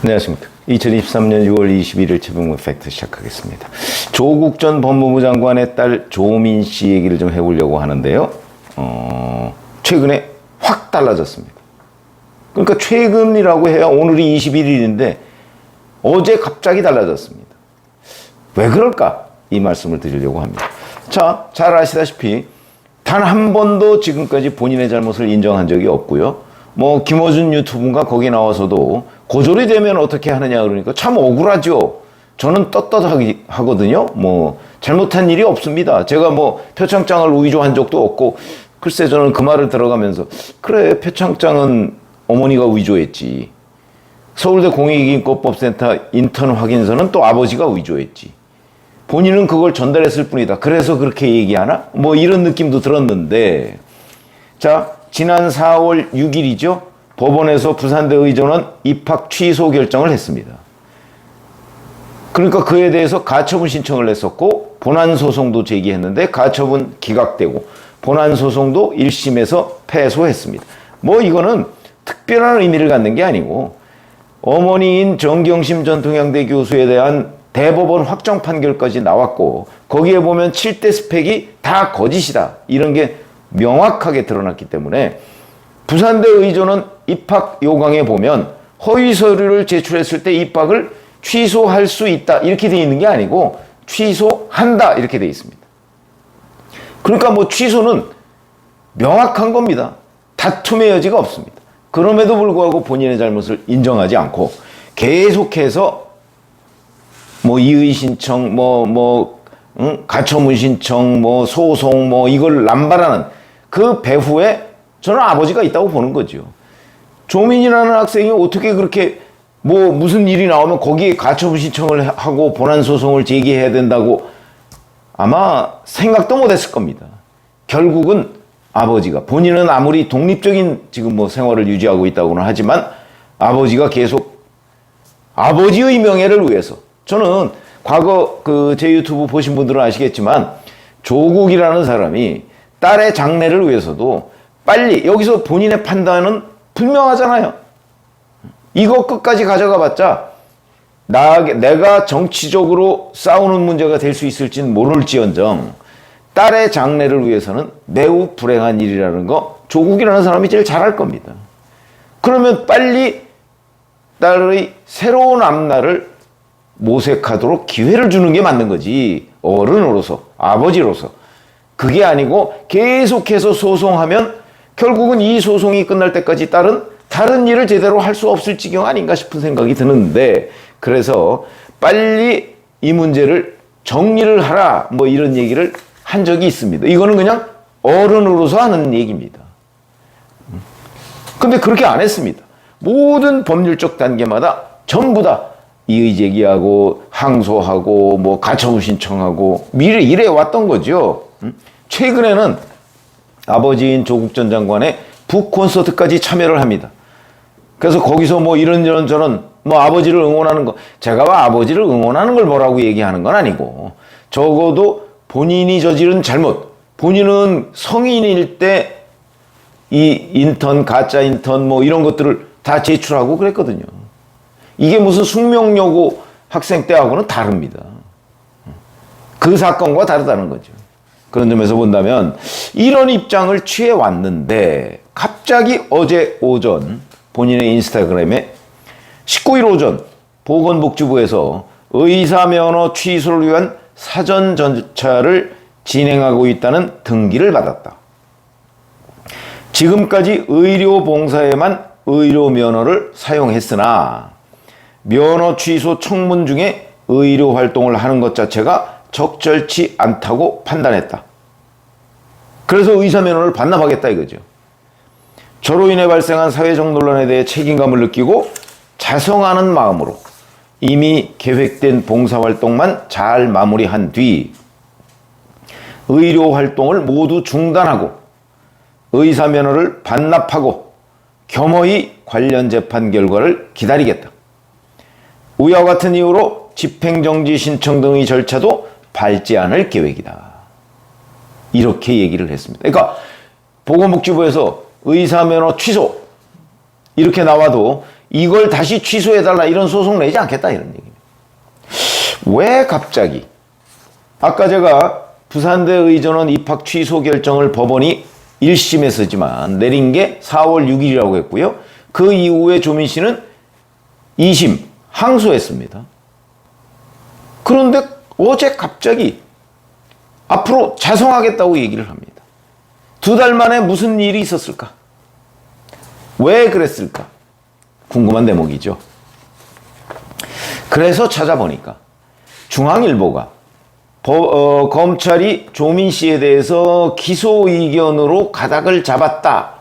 안녕하십니까. 2023년 6월 21일 최병무 팩트 시작하겠습니다. 조국 전 법무부 장관의 딸 조민 씨 얘기를 좀 해보려고 하는데요. 최근에 확 달라졌습니다. 그러니까 최근이라고 해야 오늘이 21일인데 어제 갑자기 달라졌습니다. 왜 그럴까? 이 말씀을 드리려고 합니다. 자, 잘 아시다시피 단 한 번도 지금까지 본인의 잘못을 인정한 적이 없고요. 김어준 유튜브인가 거기 나와서도 고졸이 되면 어떻게 하느냐 그러니까 참 억울하죠. 저는 떳떳하거든요. 잘못한 일이 없습니다. 제가 표창장을 위조한 적도 없고, 글쎄 저는 그 말을 들어가면서 그래, 표창장은 어머니가 위조했지. 서울대 공익인권법센터 인턴 확인서는 또 아버지가 위조했지. 본인은 그걸 전달했을 뿐이다. 그래서 그렇게 얘기하나? 이런 느낌도 들었는데, 자, 지난 4월 6일이죠. 법원에서 부산대 의전원 입학 취소 결정을 했습니다. 그러니까 그에 대해서 가처분 신청을 했었고, 본안소송도 제기했는데 가처분 기각되고, 본안소송도 1심에서 패소했습니다. 이거는 특별한 의미를 갖는 게 아니고, 어머니인 정경심 전 동양대 교수에 대한 대법원 확정 판결까지 나왔고, 거기에 보면 7대 스펙이 다 거짓이다, 이런 게 명확하게 드러났기 때문에 부산대 의전원 입학 요강에 보면 허위 서류를 제출했을 때 입학을 취소할 수 있다, 이렇게 되어 있는 게 아니고 취소한다, 이렇게 되어 있습니다. 그러니까 취소는 명확한 겁니다. 다툼의 여지가 없습니다. 그럼에도 불구하고 본인의 잘못을 인정하지 않고 계속해서 이의 신청, 가처분 신청, 소송, 이걸 남발하는 그 배후에 저는 아버지가 있다고 보는 거죠. 조민이라는 학생이 어떻게 그렇게 무슨 일이 나오면 거기에 가처분 신청을 하고 본안소송을 제기해야 된다고 아마 생각도 못했을 겁니다. 결국은 아버지가, 본인은 아무리 독립적인 지금 생활을 유지하고 있다고는 하지만 아버지가 계속 아버지의 명예를 위해서, 저는 과거 제 유튜브 보신 분들은 아시겠지만 조국이라는 사람이 딸의 장래를 위해서도 빨리, 여기서 본인의 판단은 분명하잖아요. 이거 끝까지 가져가 봤자 내가 정치적으로 싸우는 문제가 될 수 있을지는 모를지언정 딸의 장래를 위해서는 매우 불행한 일이라는 거 조국이라는 사람이 제일 잘 알 겁니다. 그러면 빨리 딸의 새로운 앞날을 모색하도록 기회를 주는 게 맞는 거지, 어른으로서, 아버지로서. 그게 아니고 계속해서 소송하면 결국은 이 소송이 끝날 때까지 딸은 다른 일을 제대로 할 수 없을 지경 아닌가 싶은 생각이 드는데, 그래서 빨리 이 문제를 정리를 하라, 이런 얘기를 한 적이 있습니다. 이거는 그냥 어른으로서 하는 얘기입니다. 근데 그렇게 안 했습니다. 모든 법률적 단계마다 전부 다 이의 제기하고 항소하고 가처분 신청하고 이래 왔던 거죠. 최근에는 아버지인 조국 전 장관의 북콘서트까지 참여를 합니다. 그래서 거기서 이런 저런 아버지를 응원하는 거, 제가 아버지를 응원하는 걸 뭐라고 얘기하는 건 아니고, 적어도 본인이 저지른 잘못, 본인은 성인일 때 이 인턴, 가짜 인턴 이런 것들을 다 제출하고 그랬거든요. 이게 무슨 숙명여고 학생 때하고는 다릅니다. 그 사건과 다르다는 거죠. 그런 점에서 본다면 이런 입장을 취해 왔는데, 갑자기 어제 오전 본인의 인스타그램에 19일 오전 보건복지부에서 의사면허 취소를 위한 사전 절차를 진행하고 있다는 등기를 받았다. 지금까지 의료봉사에만 의료면허를 사용했으나 면허 취소 청문 중에 의료활동을 하는 것 자체가 적절치 않다고 판단했다. 그래서 의사면허를 반납하겠다 이거죠. 저로 인해 발생한 사회적 논란에 대해 책임감을 느끼고 자성하는 마음으로 이미 계획된 봉사활동만 잘 마무리한 뒤 의료활동을 모두 중단하고 의사면허를 반납하고 겸허히 관련 재판 결과를 기다리겠다. 위와 같은 이유로 집행정지 신청 등의 절차도 밟지 않을 계획이다. 이렇게 얘기를 했습니다. 그러니까 보건복지부에서 의사면허 취소 이렇게 나와도 이걸 다시 취소해달라 이런 소송 내지 않겠다 이런 얘기입니다. 왜 갑자기 아까 제가 부산대 의전원 입학 취소 결정을 법원이 1심에서지만 내린 게 4월 6일이라고 했고요. 그 이후에 조민 씨는 2심 항소했습니다. 그런데 어제 갑자기 앞으로 자성하겠다고 얘기를 합니다. 2달 만에 무슨 일이 있었을까? 왜 그랬을까? 궁금한 대목이죠. 그래서 찾아보니까 중앙일보가 검찰이 조민 씨에 대해서 기소 의견으로 가닥을 잡았다.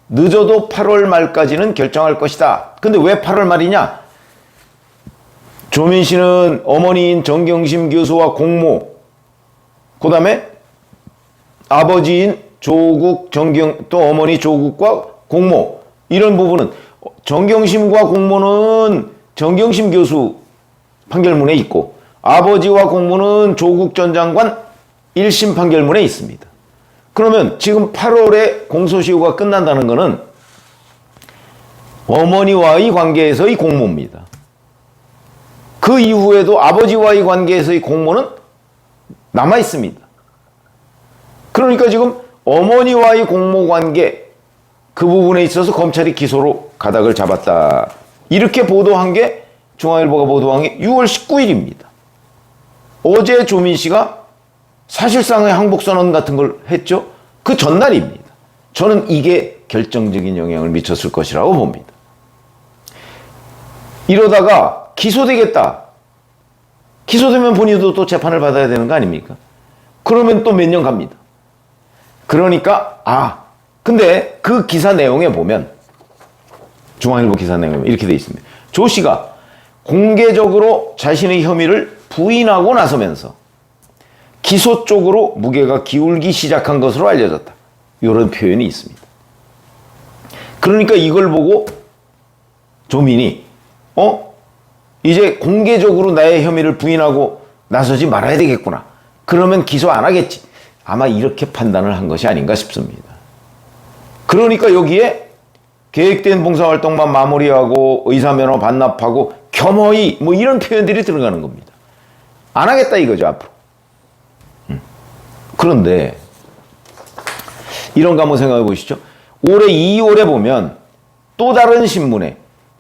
늦어도 8월 말까지는 결정할 것이다. 근데 왜 8월 말이냐? 조민 씨는 어머니인 정경심 교수와 공모, 그 다음에 아버지인 조국, 또 어머니 조국과 공모, 이런 부분은 정경심과 공모는 정경심 교수 판결문에 있고 아버지와 공모는 조국 전 장관 1심 판결문에 있습니다. 그러면 지금 8월에 공소시효가 끝난다는 것은 어머니와의 관계에서의 공모입니다. 그 이후에도 아버지와의 관계에서의 공모는 남아 있습니다. 그러니까 지금 어머니와의 공모 관계 그 부분에 있어서 검찰이 기소로 가닥을 잡았다. 이렇게 보도한 게 중앙일보가 보도한 게 6월 19일입니다. 어제 조민 씨가 사실상의 항복선언 같은 걸 했죠. 그 전날입니다. 저는 이게 결정적인 영향을 미쳤을 것이라고 봅니다. 이러다가 기소되겠다. 기소되면 본인도 또 재판을 받아야 되는 거 아닙니까? 그러면 또 몇 년 갑니다. 그러니까 근데 그 기사 내용에 보면 중앙일보 기사 내용에 보면 이렇게 돼 있습니다. 조 씨가 공개적으로 자신의 혐의를 부인하고 나서면서 기소 쪽으로 무게가 기울기 시작한 것으로 알려졌다. 이런 표현이 있습니다. 그러니까 이걸 보고 조민이 이제 공개적으로 나의 혐의를 부인하고 나서지 말아야 되겠구나. 그러면 기소 안 하겠지. 아마 이렇게 판단을 한 것이 아닌가 싶습니다. 그러니까 여기에 계획된 봉사활동만 마무리하고 의사면허 반납하고 겸허히 이런 표현들이 들어가는 겁니다. 안 하겠다 이거죠 앞으로. 그런데 이런 거 한번 생각해 보시죠. 올해 2월에 보면 또 다른 신문에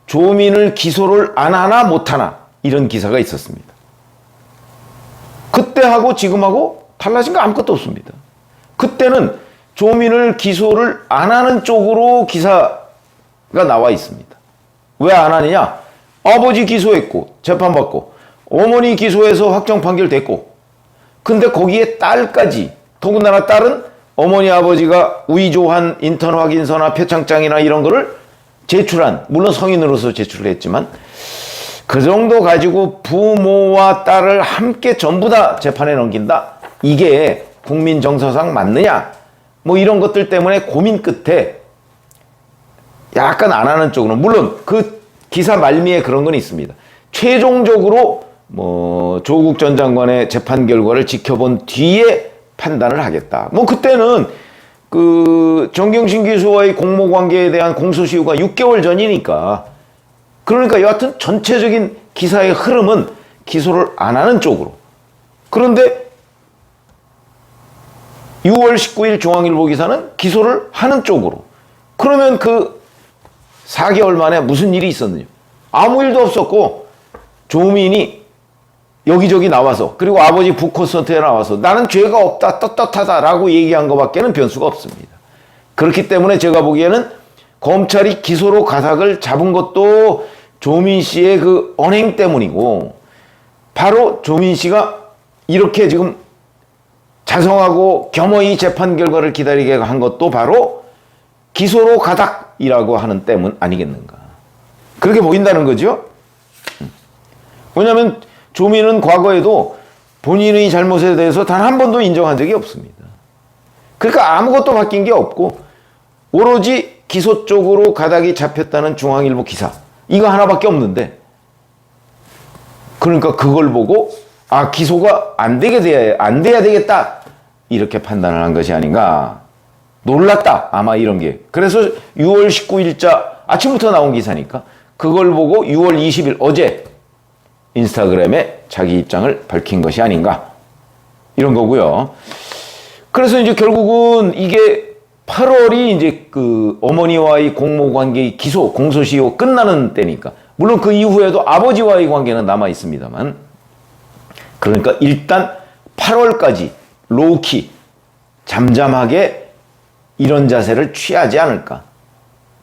조민을 기소를 안 하나 못 하나 이런 기사가 있었습니다. 그때하고 지금하고 달라진 거 아무것도 없습니다. 그때는 조민을 기소를 안 하는 쪽으로 기사가 나와 있습니다. 왜 안 하느냐? 아버지 기소했고 재판받고 어머니 기소해서 확정 판결됐고 근데 거기에 딸까지 더군다나 딸은 어머니 아버지가 위조한 인턴 확인서나 표창장이나 이런 거를 제출한 물론 성인으로서 제출을 했지만 그 정도 가지고 부모와 딸을 함께 전부 다 재판에 넘긴다? 이게 국민 정서상 맞느냐? 이런 것들 때문에 고민 끝에 약간 안 하는 쪽으로 물론 그 기사 말미에 그런 건 있습니다. 최종적으로 조국 전 장관의 재판 결과를 지켜본 뒤에 판단을 하겠다. 그때는 그 정경심 교수와의 공모 관계에 대한 공소시효가 6개월 전이니까 그러니까 여하튼 전체적인 기사의 흐름은 기소를 안 하는 쪽으로. 그런데 6월 19일 중앙일보 기사는 기소를 하는 쪽으로. 그러면 그 4개월 만에 무슨 일이 있었느냐? 아무 일도 없었고 조민이 여기저기 나와서 그리고 아버지 북콘서트에 나와서 나는 죄가 없다 떳떳하다라고 얘기한 것밖에는 변수가 없습니다. 그렇기 때문에 제가 보기에는 검찰이 기소로 가닥을 잡은 것도 조민 씨의 그 언행 때문이고 바로 조민 씨가 이렇게 지금 자성하고 겸허히 재판 결과를 기다리게 한 것도 바로 기소로 가닥이라고 하는 때문 아니겠는가. 그렇게 보인다는 거죠. 왜냐하면 조민은 과거에도 본인의 잘못에 대해서 단 한 번도 인정한 적이 없습니다. 그러니까 아무것도 바뀐 게 없고 오로지 기소 쪽으로 가닥이 잡혔다는 중앙일보 기사 이거 하나밖에 없는데 그러니까 그걸 보고 기소가 안 돼야 되겠다 이렇게 판단을 한 것이 아닌가. 놀랐다 아마 이런 게. 그래서 6월 19일자 아침부터 나온 기사니까 그걸 보고 6월 20일 어제 인스타그램에 자기 입장을 밝힌 것이 아닌가 이런 거고요. 그래서 이제 결국은 이게 8월이 이제 그 어머니와의 공모 관계 기소 공소시효 끝나는 때니까 물론 그 이후에도 아버지와의 관계는 남아 있습니다만 그러니까 일단 8월까지 로우키 잠잠하게 이런 자세를 취하지 않을까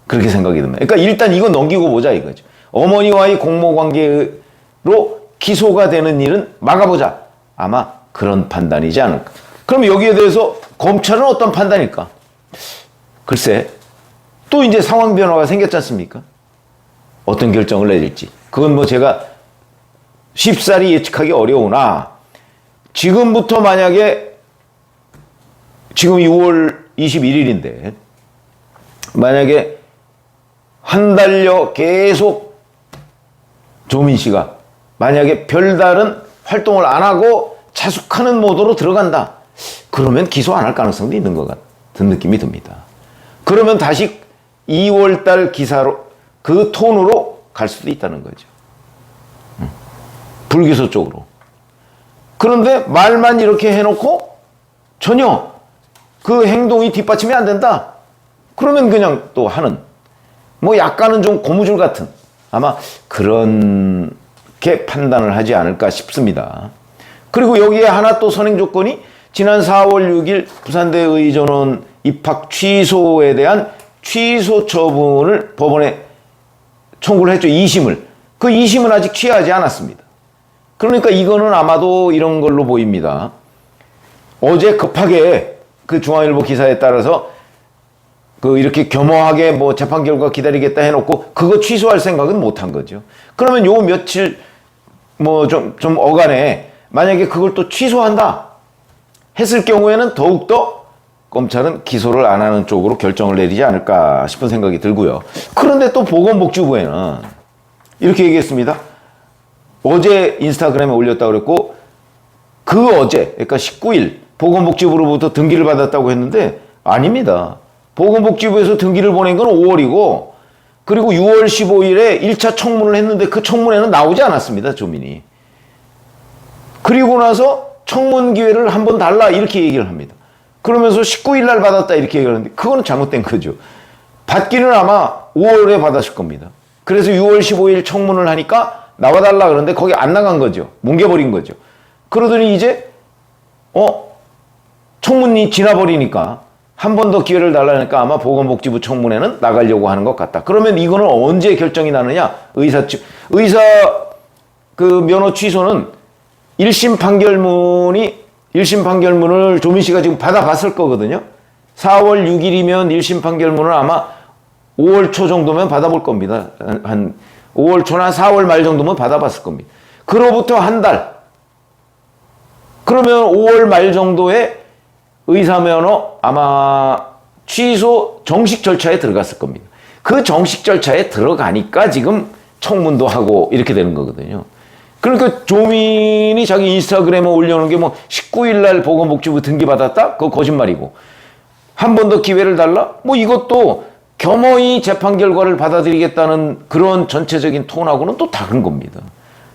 그렇게 생각이 듭니다. 그러니까 일단 이거 넘기고 보자 이거죠. 어머니와의 공모 관계로 기소가 되는 일은 막아보자. 아마 그런 판단이지 않을까. 그럼 여기에 대해서 검찰은 어떤 판단일까? 글쎄, 또 이제 상황 변화가 생겼지 않습니까? 어떤 결정을 내릴지. 그건 뭐 제가 쉽사리 예측하기 어려우나, 지금부터 만약에, 지금 6월 21일인데, 만약에 한 달여 계속 조민 씨가 만약에 별다른 활동을 안 하고 자숙하는 모드로 들어간다. 그러면 기소 안 할 가능성도 있는 것 같은 느낌이 듭니다. 그러면 다시 2월달 기사로 그 톤으로 갈 수도 있다는 거죠. 불기소 쪽으로. 그런데 말만 이렇게 해놓고 전혀 그 행동이 뒷받침이 안 된다. 그러면 그냥 또 하는 뭐 약간은 좀 고무줄 같은 아마 그렇게 판단을 하지 않을까 싶습니다. 그리고 여기에 하나 또 선행 조건이 지난 4월 6일 부산대 의전원 입학 취소에 대한 취소 처분을 법원에 청구를 했죠. 2심을. 그 2심은 아직 취하지 않았습니다. 그러니까 이거는 아마도 이런 걸로 보입니다. 어제 급하게 그 중앙일보 기사에 따라서 그 이렇게 겸허하게 뭐 재판 결과 기다리겠다 해놓고 그거 취소할 생각은 못 한 거죠. 그러면 요 며칠 뭐 좀 어간에 만약에 그걸 또 취소한다 했을 경우에는 더욱더 검찰은 기소를 안 하는 쪽으로 결정을 내리지 않을까 싶은 생각이 들고요. 그런데 또 보건복지부에는 이렇게 얘기했습니다. 어제 인스타그램에 올렸다고 그랬고 그 어제 그러니까 19일 보건복지부로부터 등기를 받았다고 했는데 아닙니다. 보건복지부에서 등기를 보낸 건 5월이고 그리고 6월 15일에 1차 청문을 했는데 그 청문회는 나오지 않았습니다. 조민이. 그리고 나서 청문 기회를 한 번 달라 이렇게 얘기를 합니다. 그러면서 19일 날 받았다 이렇게 얘기를 하는데 그거는 잘못된 거죠. 받기는 아마 5월에 받았을 겁니다. 그래서 6월 15일 청문을 하니까 나와달라 그러는데 거기 안 나간 거죠. 뭉개버린 거죠. 그러더니 이제 청문이 지나버리니까 한 번 더 기회를 달라니까 아마 보건복지부 청문회는 나가려고 하는 것 같다. 그러면 이거는 언제 결정이 나느냐? 의사 그 면허 취소는 1심 판결문을 조민 씨가 지금 받아봤을 거거든요. 4월 6일이면 1심 판결문을 아마 5월 초 정도면 받아볼 겁니다. 한 5월 초나 4월 말 정도면 받아봤을 겁니다. 그로부터 한 달. 그러면 5월 말 정도에 의사면허 아마 취소 정식 절차에 들어갔을 겁니다. 그 정식 절차에 들어가니까 지금 청문도 하고 이렇게 되는 거거든요. 그러니까 조민이 자기 인스타그램에 올려놓은 게 뭐 19일 날 보건복지부 등기받았다? 그거 거짓말이고 한 번 더 기회를 달라? 뭐 이것도 겸허히 재판 결과를 받아들이겠다는 그런 전체적인 톤하고는 또 다른 겁니다.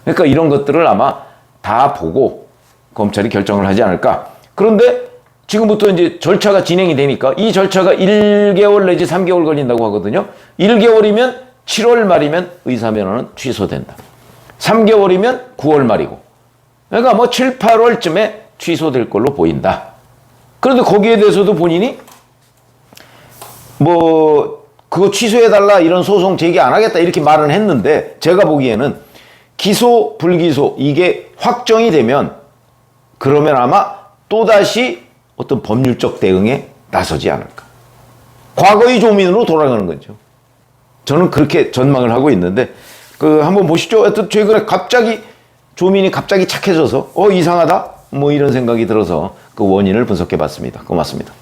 그러니까 이런 것들을 아마 다 보고 검찰이 결정을 하지 않을까. 그런데 지금부터 이제 절차가 진행이 되니까 이 절차가 1개월 내지 3개월 걸린다고 하거든요. 1개월이면 7월 말이면 의사면허는 취소된다. 3개월이면 9월 말이고. 그러니까 뭐 7, 8월쯤에 취소될 걸로 보인다. 그런데 거기에 대해서도 본인이 뭐 그거 취소해달라 이런 소송 제기 안 하겠다 이렇게 말은 했는데 제가 보기에는 기소, 불기소 이게 확정이 되면 그러면 아마 또다시 어떤 법률적 대응에 나서지 않을까. 과거의 조민으로 돌아가는 거죠. 저는 그렇게 전망을 하고 있는데 한번 보시죠. 하여튼 최근에 조민이 갑자기 착해져서 이상하다? 뭐 이런 생각이 들어서 그 원인을 분석해 봤습니다. 고맙습니다.